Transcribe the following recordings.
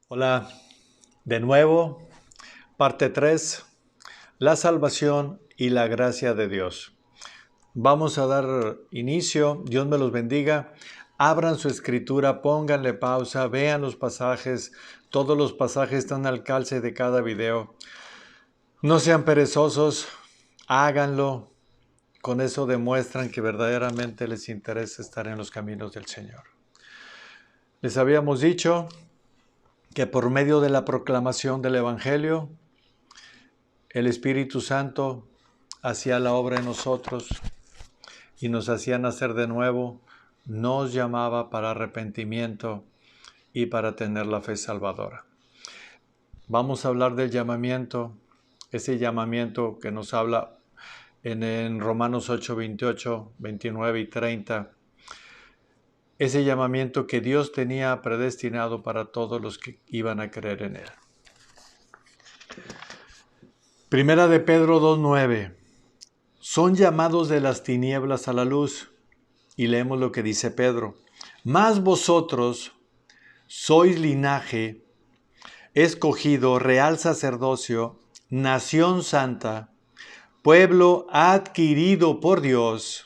Hola, de nuevo, parte 3, la salvación y la gracia de Dios. Vamos a dar inicio, Dios me los bendiga. Abran su escritura, pónganle pausa, vean los pasajes, todos los pasajes están al alcance de cada video. No sean perezosos, háganlo, con eso demuestran que verdaderamente les interesa estar en los caminos del Señor. Les habíamos dicho que por medio de la proclamación del Evangelio, el Espíritu Santo hacía la obra en nosotros y nos hacía nacer de nuevo, nos llamaba para arrepentimiento y para tener la fe salvadora. Vamos a hablar del llamamiento, ese llamamiento que nos habla en Romanos 8, 28, 29 y 30. Ese llamamiento que Dios tenía predestinado para todos los que iban a creer en Él. Primera de Pedro 2:9. Son llamados de las tinieblas a la luz. Y leemos lo que dice Pedro. Mas vosotros sois linaje, escogido, real sacerdocio, nación santa, pueblo adquirido por Dios.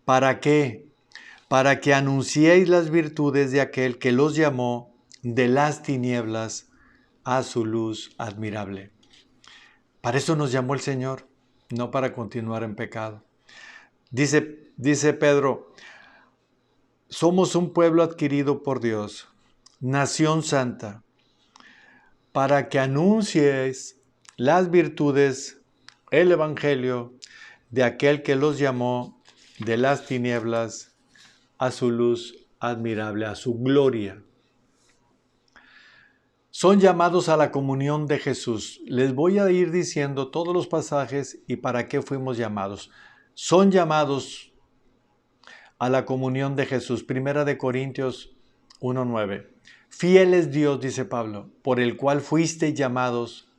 ¿Para qué? Para que anunciéis las virtudes de aquel que los llamó de las tinieblas a su luz admirable. Para eso nos llamó el Señor, no para continuar en pecado. Dice Pedro, somos un pueblo adquirido por Dios, nación santa, para que anuncies las virtudes, el Evangelio de aquel que los llamó de las tinieblas a su luz admirable, a su gloria. Son llamados a la comunión de Jesús. Les voy a ir diciendo todos los pasajes y para qué fuimos llamados. Son llamados a la comunión de Jesús. Primera de Corintios 1:9. Fiel es Dios, dice Pablo, por el cual fuisteis llamados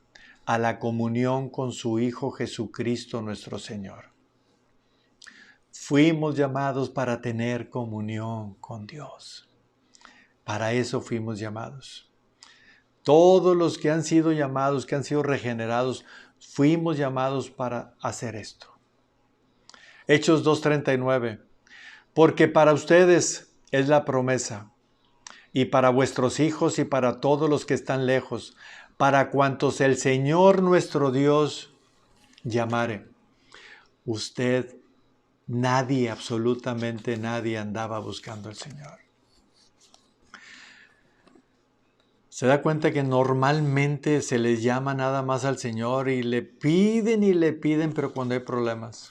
a la comunión con su Hijo Jesucristo nuestro Señor. Fuimos llamados para tener comunión con Dios. Para eso fuimos llamados. Todos los que han sido llamados, que han sido regenerados, fuimos llamados para hacer esto. Hechos 2:39. Porque para ustedes es la promesa, y para vuestros hijos y para todos los que están lejos, para cuantos el Señor nuestro Dios llamare. Usted, nadie, absolutamente nadie andaba buscando al Señor. Se da cuenta que normalmente se les llama nada más al Señor y le piden, pero cuando hay problemas.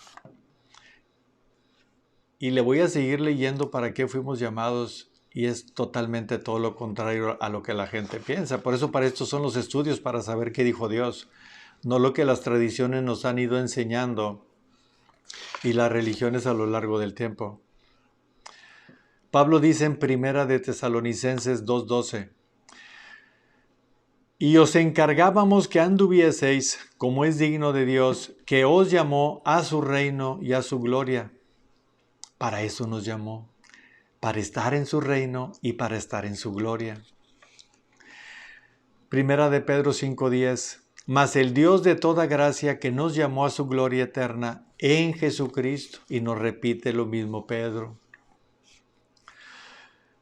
Y le voy a seguir leyendo para qué fuimos llamados y es totalmente todo lo contrario a lo que la gente piensa. Por eso para esto son los estudios, para saber qué dijo Dios, no lo que las tradiciones nos han ido enseñando y las religiones a lo largo del tiempo. Pablo dice en Primera de Tesalonicenses 2:12, y os encargábamos que anduvieseis como es digno de Dios, que os llamó a su reino y a su gloria. Para eso nos llamó, para estar en su reino y para estar en su gloria. Primera de Pedro 5:10, mas el Dios de toda gracia que nos llamó a su gloria eterna en Jesucristo, y nos repite lo mismo Pedro.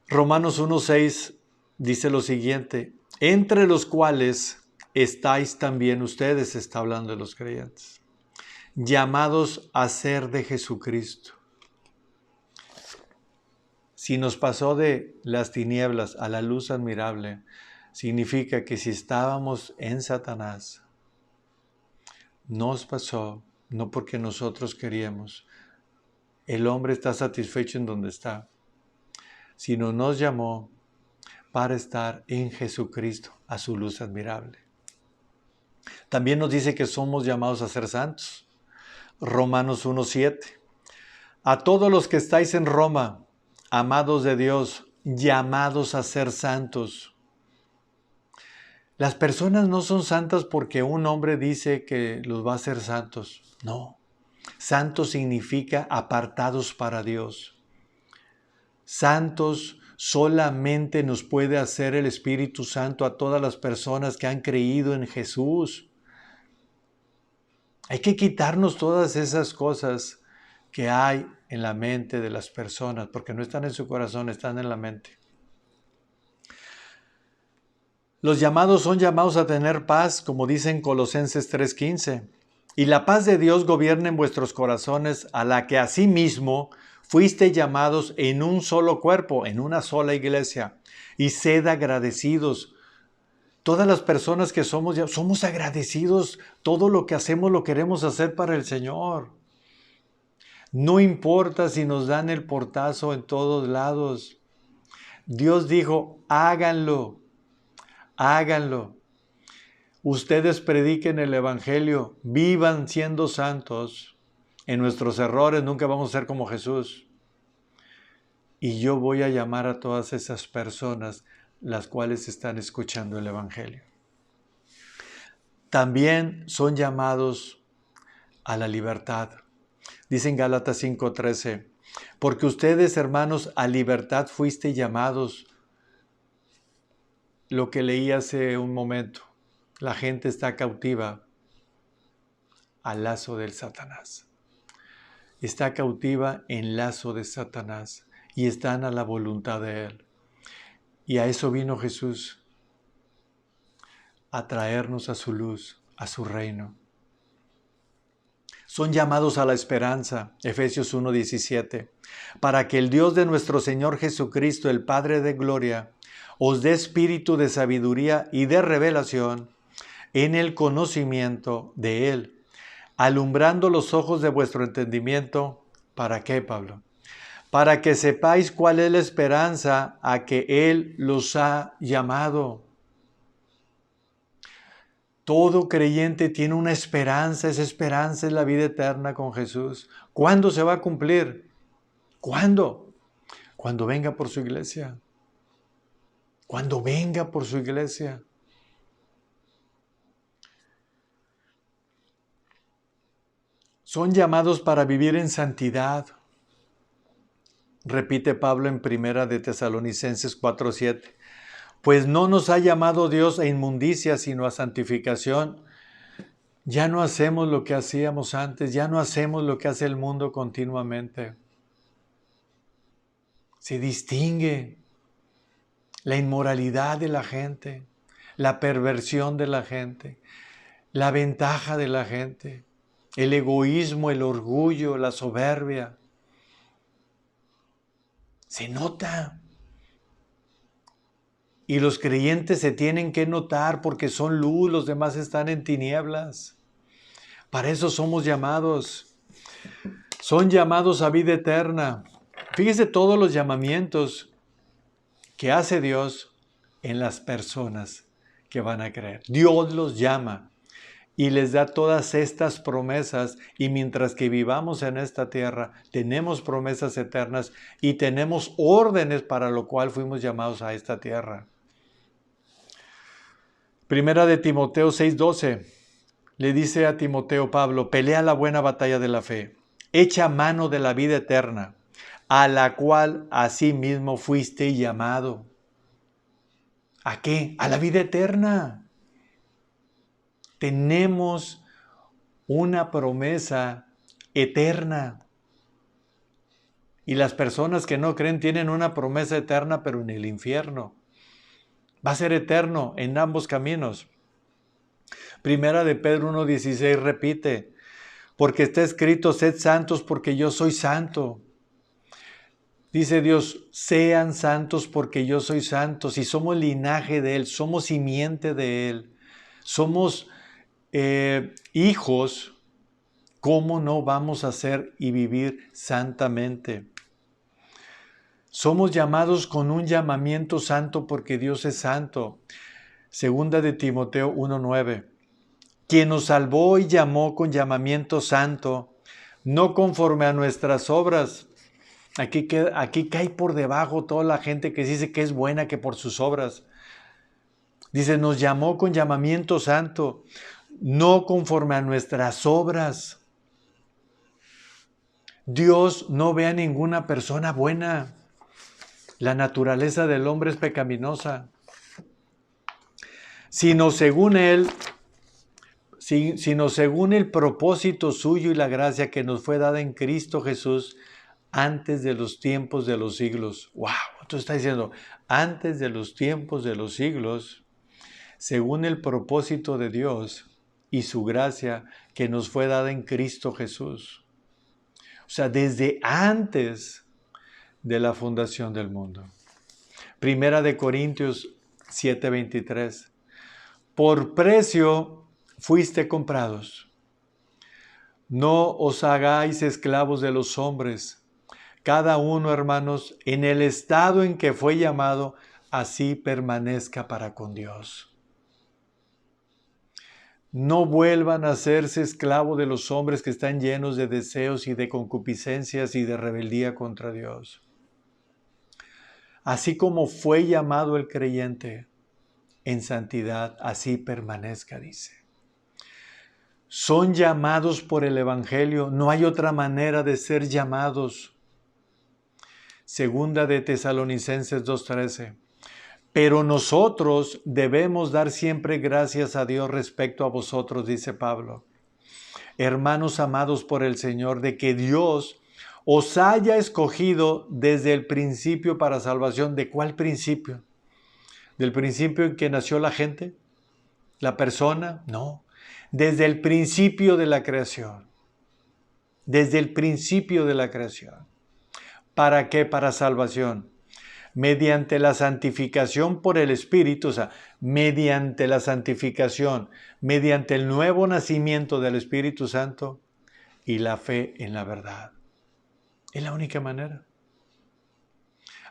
Romanos 1:6 dice lo siguiente, entre los cuales estáis también ustedes, está hablando de los creyentes, llamados a ser de Jesucristo. Si nos pasó de las tinieblas a la luz admirable, significa que si estábamos en Satanás, nos pasó no porque nosotros queríamos. El hombre está satisfecho en donde está, sino nos llamó para estar en Jesucristo, a su luz admirable. También nos dice que somos llamados a ser santos. Romanos 1:7. A todos los que estáis en Roma, amados de Dios, llamados a ser santos. Las personas no son santas porque un hombre dice que los va a hacer santos. No. Santos significa apartados para Dios. Santos solamente nos puede hacer el Espíritu Santo a todas las personas que han creído en Jesús. Hay que quitarnos todas esas cosas que hay en la mente de las personas, porque no están en su corazón, están en la mente. Los llamados son llamados a tener paz, como dice en Colosenses 3:15. Y la paz de Dios gobierna en vuestros corazones, a la que asimismo fuisteis llamados en un solo cuerpo, en una sola iglesia. Y sed agradecidos. Todas las personas que somos agradecidos. Todo lo que hacemos lo queremos hacer para el Señor. No importa si nos dan el portazo en todos lados. Dios dijo, háganlo, háganlo. Ustedes prediquen el Evangelio, vivan siendo santos. En nuestros errores nunca vamos a ser como Jesús. Y yo voy a llamar a todas esas personas las cuales están escuchando el Evangelio. También son llamados a la libertad. Dice en Gálatas 5:13, porque ustedes, hermanos, a libertad fuisteis llamados. Lo que leí hace un momento. La gente está cautiva al lazo del Satanás. Está cautiva en lazo de Satanás y están a la voluntad de él. Y a eso vino Jesús, a traernos a su luz, a su reino. Son llamados a la esperanza, Efesios 1:17, para que el Dios de nuestro Señor Jesucristo, el Padre de gloria, os dé espíritu de sabiduría y de revelación en el conocimiento de Él, alumbrando los ojos de vuestro entendimiento. ¿Para qué, Pablo? Para que sepáis cuál es la esperanza a que Él los ha llamado. Todo creyente tiene una esperanza, esa esperanza es la vida eterna con Jesús. ¿Cuándo se va a cumplir? ¿Cuándo? Cuando venga por su iglesia. Cuando venga por su iglesia. Son llamados para vivir en santidad. Repite Pablo en 1 de Tesalonicenses 4:7. Pues no nos ha llamado Dios a inmundicia, sino a santificación. Ya no hacemos lo que hacíamos antes, ya no hacemos lo que hace el mundo continuamente. Se distingue la inmoralidad de la gente, la perversión de la gente, la ventaja de la gente, el egoísmo, el orgullo, la soberbia. Se nota. Y los creyentes se tienen que notar porque son luz, los demás están en tinieblas. Para eso somos llamados. Son llamados a vida eterna. Fíjese todos los llamamientos que hace Dios en las personas que van a creer. Dios los llama y les da todas estas promesas, y mientras que vivamos en esta tierra, tenemos promesas eternas y tenemos órdenes para lo cual fuimos llamados a esta tierra. Primera de Timoteo 6:12 le dice a Timoteo Pablo, pelea la buena batalla de la fe, echa mano de la vida eterna, a la cual asimismo fuiste llamado. ¿A qué? A la vida eterna. Tenemos una promesa eterna. Y las personas que no creen tienen una promesa eterna, pero en el infierno. Va a ser eterno en ambos caminos. Primera de Pedro 1:16 repite, porque está escrito, sed santos porque yo soy santo. Dice Dios, sean santos porque yo soy santo. Si somos linaje de Él, somos simiente de Él, somos hijos, ¿cómo no vamos a ser y vivir santamente? Somos llamados con un llamamiento santo porque Dios es santo. Segunda de Timoteo 1:9. Quien nos salvó y llamó con llamamiento santo, no conforme a nuestras obras. Aquí cae por debajo toda la gente que dice que es buena que por sus obras. Dice, nos llamó con llamamiento santo, no conforme a nuestras obras. Dios no ve a ninguna persona buena. La naturaleza del hombre es pecaminosa, sino según el propósito suyo y la gracia que nos fue dada en Cristo Jesús antes de los tiempos de los siglos. ¡Wow! Entonces está diciendo, antes de los tiempos de los siglos, según el propósito de Dios y su gracia que nos fue dada en Cristo Jesús. O sea, desde antes de la fundación del mundo. Primera de Corintios 7:23. Por precio fuiste comprados. No os hagáis esclavos de los hombres. Cada uno, hermanos, en el estado en que fue llamado, así permanezca para con Dios. No vuelvan a hacerse esclavos de los hombres que están llenos de deseos y de concupiscencias y de rebeldía contra Dios. Así como fue llamado el creyente en santidad, así permanezca, dice. Son llamados por el Evangelio, no hay otra manera de ser llamados. Segunda de Tesalonicenses 2:13. Pero nosotros debemos dar siempre gracias a Dios respecto a vosotros, dice Pablo. Hermanos amados por el Señor, de que Dios os haya escogido desde el principio para salvación. ¿De cuál principio? ¿Del principio en que nació la gente? ¿La persona? No. Desde el principio de la creación. Desde el principio de la creación. ¿Para qué? Para salvación. Mediante la santificación por el Espíritu, o sea, mediante la santificación, mediante el nuevo nacimiento del Espíritu Santo y la fe en la verdad. Es la única manera.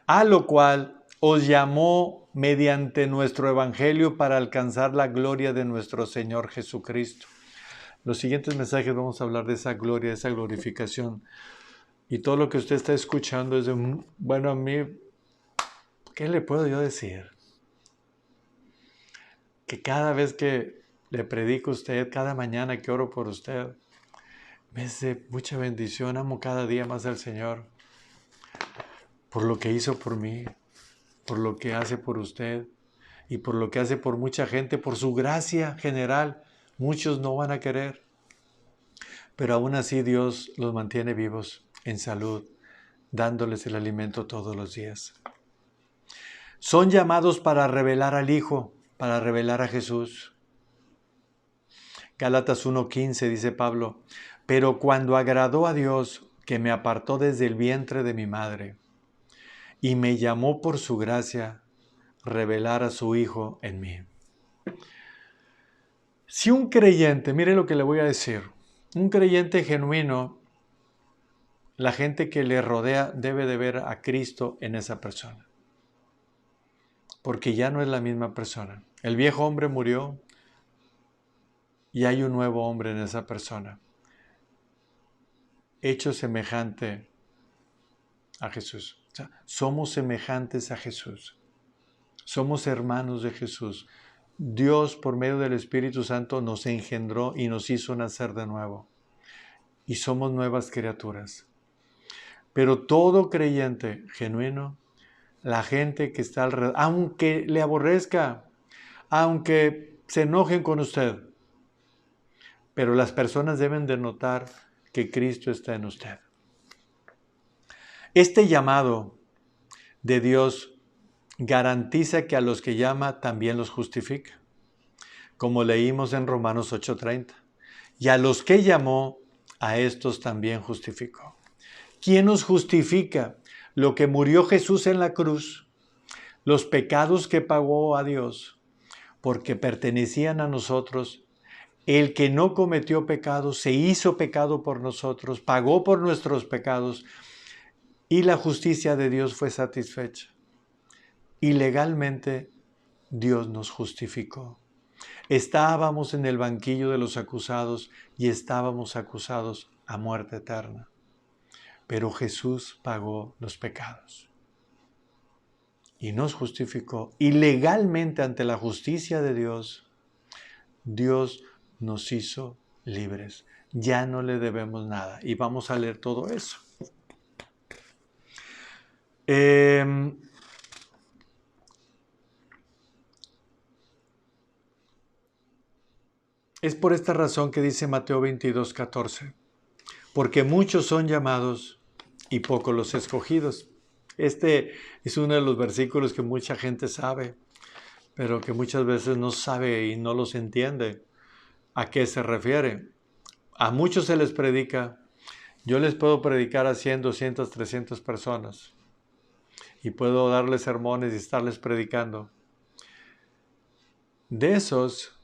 A lo cual os llamó mediante nuestro Evangelio para alcanzar la gloria de nuestro Señor Jesucristo. Los siguientes mensajes vamos a hablar de esa gloria, de esa glorificación. Y todo lo que usted está escuchando es de, bueno, a mí, ¿qué le puedo yo decir? Que cada vez que le predico a usted, cada mañana que oro por usted, me es de mucha bendición, amo cada día más al Señor. Por lo que hizo por mí, por lo que hace por usted y por lo que hace por mucha gente, por su gracia general. Muchos no van a querer, pero aún así Dios los mantiene vivos, en salud, dándoles el alimento todos los días. Son llamados para revelar al Hijo, para revelar a Jesús. Gálatas 1:15 dice Pablo, pero cuando agradó a Dios, que me apartó desde el vientre de mi madre, y me llamó por su gracia, revelar a su Hijo en mí. Si un creyente, mire lo que le voy a decir, un creyente genuino, la gente que le rodea debe de ver a Cristo en esa persona. Porque ya no es la misma persona. El viejo hombre murió y hay un nuevo hombre en esa persona, hecho semejante a Jesús. O sea, somos semejantes a Jesús. Somos hermanos de Jesús. Dios, por medio del Espíritu Santo, nos engendró y nos hizo nacer de nuevo. Y somos nuevas criaturas. Pero todo creyente genuino, la gente que está alrededor, aunque le aborrezca, aunque se enojen con usted, pero las personas deben de notar que Cristo está en usted. Este llamado de Dios garantiza que a los que llama también los justifica, como leímos en Romanos 8:30. Y a los que llamó, a estos también justificó. ¿Quién nos justifica? Lo que murió Jesús en la cruz, los pecados que pagó a Dios, porque pertenecían a nosotros. El que no cometió pecado se hizo pecado por nosotros, pagó por nuestros pecados y la justicia de Dios fue satisfecha. Y legalmente Dios nos justificó. Estábamos en el banquillo de los acusados y estábamos acusados a muerte eterna. Pero Jesús pagó los pecados y nos justificó. Y legalmente ante la justicia de Dios, Dios nos hizo libres. Ya no le debemos nada. Y vamos a leer todo eso. Es por esta razón que dice Mateo 22:14, porque muchos son llamados y pocos los escogidos. Este es uno de los versículos que mucha gente sabe, pero que muchas veces no sabe y no los entiende. ¿A qué se refiere? A muchos se les predica. Yo les puedo predicar a 100, 200, 300 personas y puedo darles sermones y estarles predicando. De esos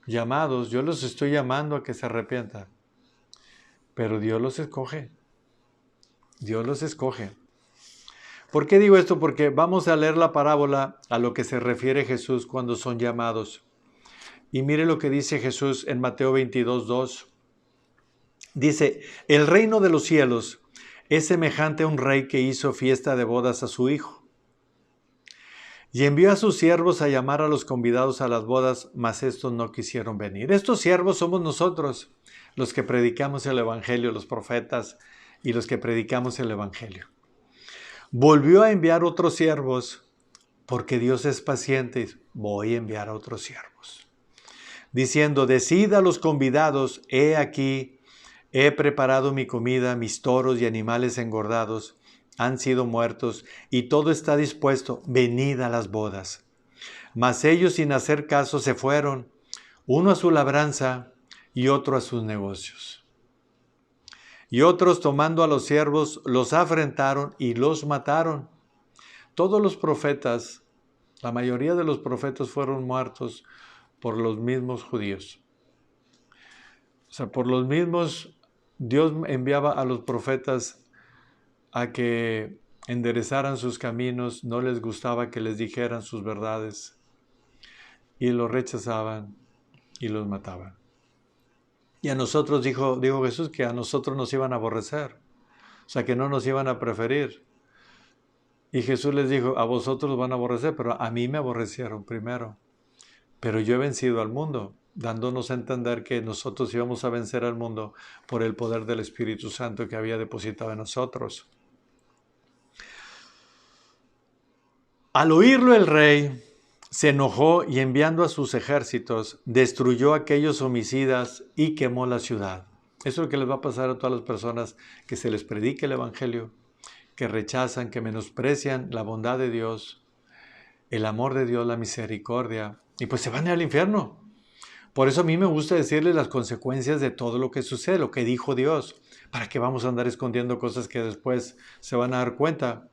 llamados, yo los estoy llamando a que se arrepientan, pero Dios los escoge. Dios los escoge. ¿Por qué digo esto? Porque vamos a leer la parábola a lo que se refiere Jesús cuando son llamados. Y mire lo que dice Jesús en Mateo 22:2. Dice, el reino de los cielos es semejante a un rey que hizo fiesta de bodas a su hijo. Y envió a sus siervos a llamar a los convidados a las bodas, mas estos no quisieron venir. Estos siervos somos nosotros, los que predicamos el evangelio, los profetas y los que predicamos el evangelio. Volvió a enviar otros siervos, porque Dios es paciente, voy a enviar a otros siervos. Diciendo, decid a los convidados, he aquí, he preparado mi comida, mis toros y animales engordados han sido muertos, y todo está dispuesto, venid a las bodas. Mas ellos sin hacer caso se fueron, uno a su labranza y otro a sus negocios. Y otros tomando a los siervos los afrentaron y los mataron. Todos los profetas, la mayoría de los profetas fueron muertos por los mismos judíos. O sea, por los mismos, Dios enviaba a los profetas a que enderezaran sus caminos, no les gustaba que les dijeran sus verdades y los rechazaban y los mataban. Y a nosotros, dijo Jesús, que a nosotros nos iban a aborrecer, o sea, que no nos iban a preferir. Y Jesús les dijo, a vosotros van a aborrecer, pero a mí me aborrecieron primero. Pero yo he vencido al mundo, dándonos a entender que nosotros íbamos a vencer al mundo por el poder del Espíritu Santo que había depositado en nosotros. Al oírlo el rey se enojó y enviando a sus ejércitos, destruyó a aquellos homicidas y quemó la ciudad. Eso es lo que les va a pasar a todas las personas que se les predique el evangelio, que rechazan, que menosprecian la bondad de Dios, el amor de Dios, la misericordia, y pues se van al infierno. Por eso a mí me gusta decirles las consecuencias de todo lo que sucede, lo que dijo Dios. ¿Para qué vamos a andar escondiendo cosas que después se van a dar cuenta?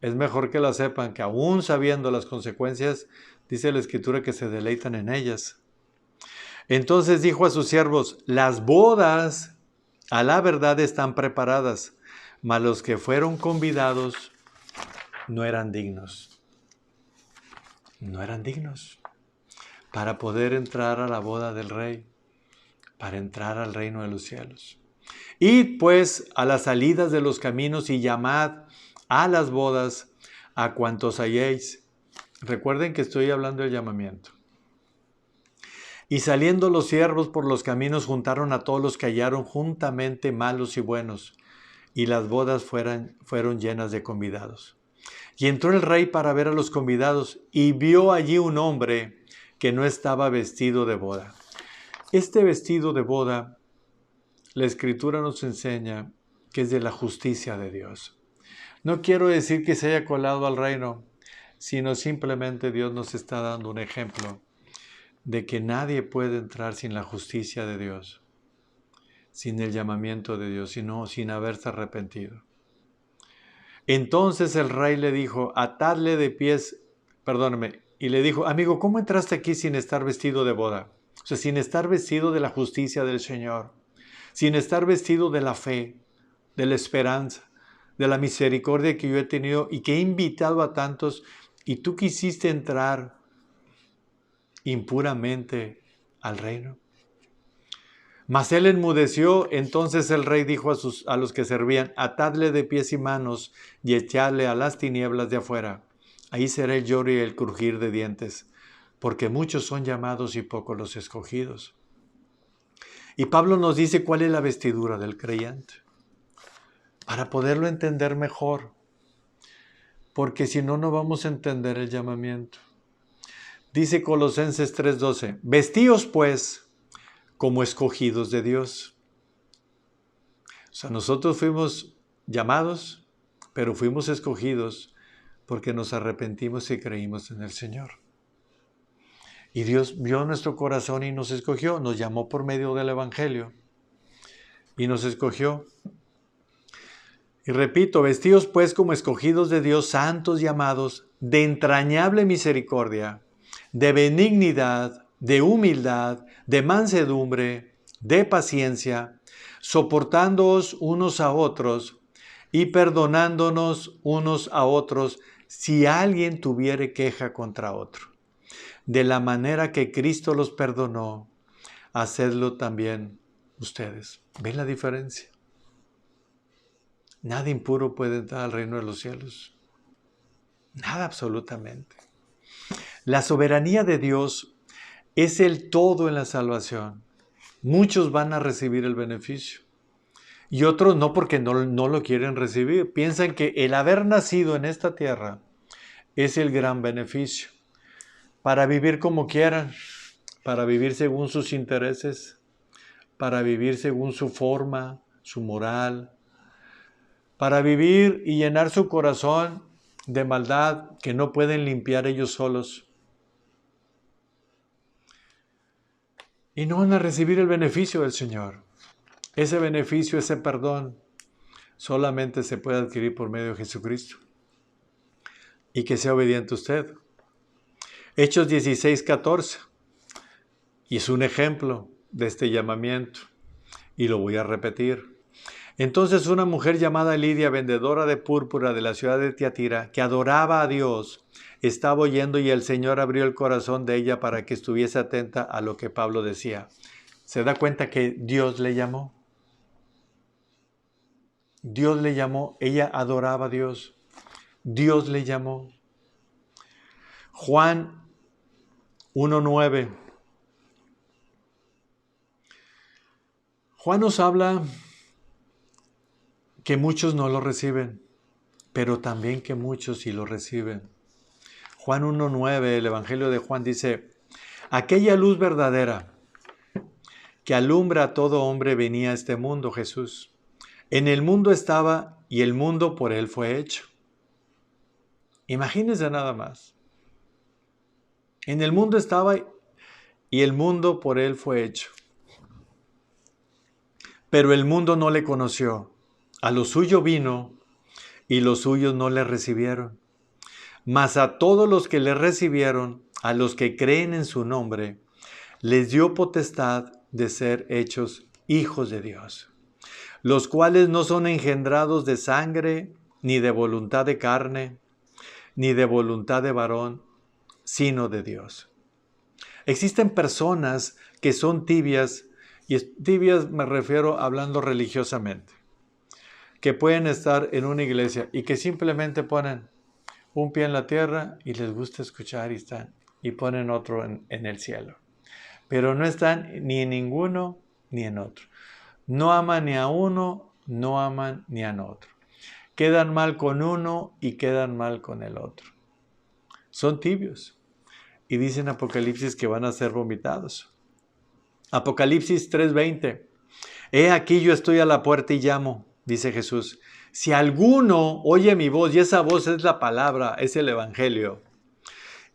Es mejor que la sepan, que aún sabiendo las consecuencias, dice la Escritura que se deleitan en ellas. Entonces dijo a sus siervos, las bodas a la verdad están preparadas, mas los que fueron convidados no eran dignos. No eran dignos para poder entrar a la boda del rey, para entrar al reino de los cielos. Id pues a las salidas de los caminos y llamad a las bodas a cuantos halléis. Recuerden que estoy hablando del llamamiento. Y saliendo los siervos por los caminos juntaron a todos los que hallaron juntamente, malos y buenos, y las bodas fueron llenas de convidados. Y entró el rey para ver a los convidados y vio allí un hombre que no estaba vestido de boda. Este vestido de boda, la Escritura nos enseña que es de la justicia de Dios. No quiero decir que se haya colado al reino, sino simplemente Dios nos está dando un ejemplo de que nadie puede entrar sin la justicia de Dios, sin el llamamiento de Dios, sino sin haberse arrepentido. Entonces el rey le dijo, atadle de pies, perdóname, y le dijo, amigo, ¿cómo entraste aquí sin estar vestido de boda? O sea, sin estar vestido de la justicia del Señor, sin estar vestido de la fe, de la esperanza, de la misericordia que yo he tenido y que he invitado a tantos, y tú quisiste entrar impuramente al reino. Mas él enmudeció. Entonces el rey dijo a los que servían, atadle de pies y manos y echadle a las tinieblas de afuera. Ahí será el lloro y el crujir de dientes, porque muchos son llamados y pocos los escogidos. Y Pablo nos dice cuál es la vestidura del creyente, para poderlo entender mejor, porque si no, no vamos a entender el llamamiento. Dice Colosenses 3:12, vestíos pues como escogidos de Dios. O sea, nosotros fuimos llamados, pero fuimos escogidos porque nos arrepentimos y creímos en el Señor. Y Dios vio nuestro corazón y nos escogió, nos llamó por medio del Evangelio y nos escogió. Y repito, vestidos pues como escogidos de Dios, santos y amados, de entrañable misericordia, de benignidad, de humildad, de mansedumbre, de paciencia, soportándoos unos a otros y perdonándonos unos a otros si alguien tuviere queja contra otro. De la manera que Cristo los perdonó, hacedlo también ustedes. ¿Ven la diferencia? Nada impuro puede entrar al reino de los cielos. Nada absolutamente. La soberanía de Dios es el todo en la salvación. Muchos van a recibir el beneficio y otros no, porque no lo quieren recibir. Piensan que el haber nacido en esta tierra es el gran beneficio. Para vivir como quieran, para vivir según sus intereses, para vivir según su forma, su moral, para vivir y llenar su corazón de maldad que no pueden limpiar ellos solos. Y no van a recibir el beneficio del Señor. Ese beneficio, ese perdón, solamente se puede adquirir por medio de Jesucristo. Y que sea obediente usted. Hechos 16:14. Y es un ejemplo de este llamamiento. Y lo voy a repetir. Entonces una mujer llamada Lidia, vendedora de púrpura de la ciudad de Tiatira, que adoraba a Dios, estaba oyendo y el Señor abrió el corazón de ella para que estuviese atenta a lo que Pablo decía. ¿Se da cuenta que Dios le llamó? Dios le llamó, ella adoraba a Dios. Dios le llamó. Juan 1:9. Juan nos habla que muchos no lo reciben, pero también que muchos sí lo reciben. Juan 1:9, el Evangelio de Juan dice, aquella luz verdadera que alumbra a todo hombre venía a este mundo, Jesús. En el mundo estaba y el mundo por él fue hecho. Imagínense nada más. En el mundo estaba y el mundo por él fue hecho. Pero el mundo no le conoció. A lo suyo vino y los suyos no le recibieron. Mas a todos los que le recibieron, a los que creen en su nombre, les dio potestad de ser hechos hijos de Dios, los cuales no son engendrados de sangre, ni de voluntad de carne, ni de voluntad de varón, sino de Dios. Existen personas que son tibias, y tibias me refiero hablando religiosamente, que pueden estar en una iglesia y que simplemente ponen un pie en la tierra y les gusta escuchar y ponen otro en el cielo. Pero no están ni en ninguno ni en otro. No aman ni a uno, no aman ni a otro. Quedan mal con uno y quedan mal con el otro. Son tibios. Y dicen Apocalipsis que van a ser vomitados. Apocalipsis 3:20. He aquí yo estoy a la puerta y llamo, dice Jesús. Si alguno oye mi voz, y esa voz es la palabra, es el Evangelio,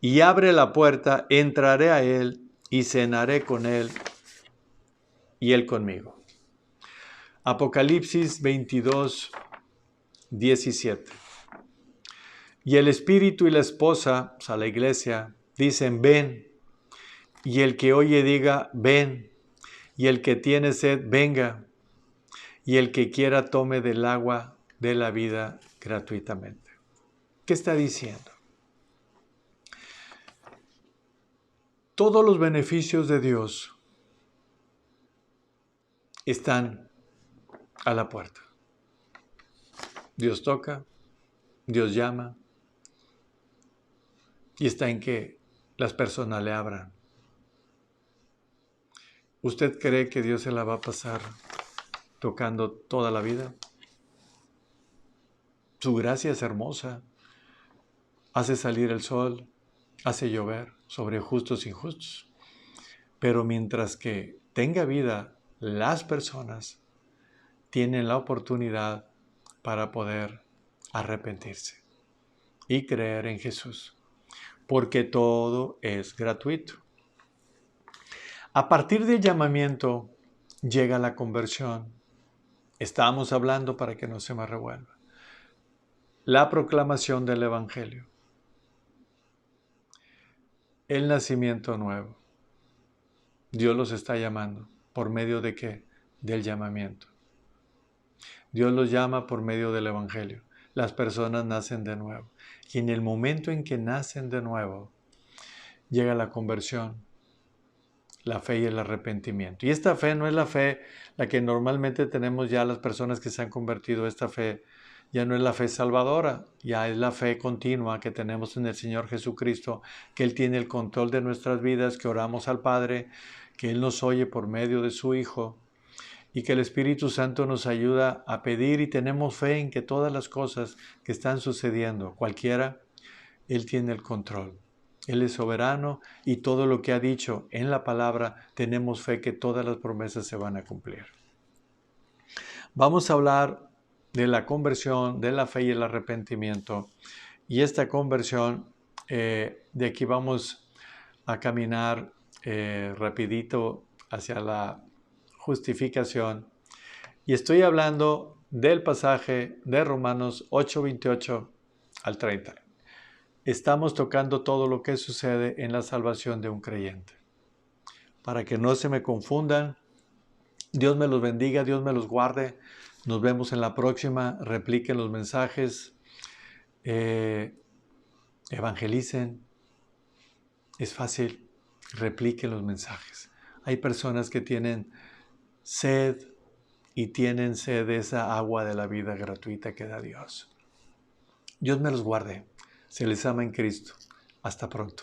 y abre la puerta, entraré a él y cenaré con él y él conmigo. Apocalipsis 22:17. Y el Espíritu y la esposa, o sea, la iglesia, dicen, ven. Y el que oye diga, ven. Y el que tiene sed, venga. Y el que quiera tome del agua de la vida gratuitamente. ¿Qué está diciendo? Todos los beneficios de Dios están a la puerta. Dios toca, Dios llama, y está en que las personas le abran. ¿Usted cree que Dios se la va a pasar tocando toda la vida? Su gracia es hermosa. Hace salir el sol, hace llover sobre justos e injustos. Pero mientras que tenga vida, las personas tienen la oportunidad para poder arrepentirse y creer en Jesús, porque todo es gratuito. A partir del llamamiento llega la conversión. Estábamos hablando, para que no se me revuelva, la proclamación del Evangelio, el nacimiento nuevo. Dios los está llamando. ¿Por medio de qué? Del llamamiento. Dios los llama por medio del Evangelio. Las personas nacen de nuevo. Y en el momento en que nacen de nuevo, llega la conversión, la fe y el arrepentimiento. Y esta fe no es la fe la que normalmente tenemos ya las personas que se han convertido. Esta fe ya no es la fe salvadora, ya es la fe continua que tenemos en el Señor Jesucristo, que Él tiene el control de nuestras vidas, que oramos al Padre, que Él nos oye por medio de su Hijo, y que el Espíritu Santo nos ayuda a pedir, y tenemos fe en que todas las cosas que están sucediendo, cualquiera, Él tiene el control. Él es soberano y todo lo que ha dicho en la palabra, tenemos fe que todas las promesas se van a cumplir. Vamos a hablar de la conversión, de la fe y el arrepentimiento. Y esta conversión, de aquí vamos a caminar rapidito hacia la justificación. Y estoy hablando del pasaje de Romanos 8:28 al 30. Estamos tocando todo lo que sucede en la salvación de un creyente. Para que no se me confundan, Dios me los bendiga, Dios me los guarde. Nos vemos en la próxima. Repliquen los mensajes, evangelicen. Es fácil, repliquen los mensajes. Hay personas que tienen sed y tienen sed de esa agua de la vida gratuita que da Dios. Dios me los guarde. Se les ama en Cristo. Hasta pronto.